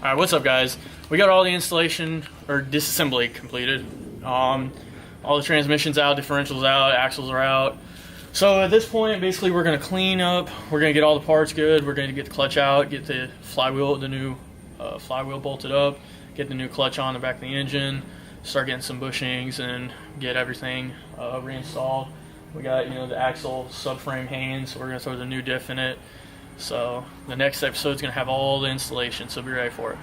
Alright, what's up guys? We got all the installation or disassembly completed. All the transmissions out, differentials out, axles are out. So at this point, basically we're going to clean up, we're going to get all the parts good, we're going to get the clutch out, get the flywheel, the new flywheel bolted up, get the new clutch on the back of the engine, start getting some bushings and get everything reinstalled. We got, the axle subframe hanging, so we're going to throw the new diff in it. So the next episode is going to have all the installation, so be ready for it.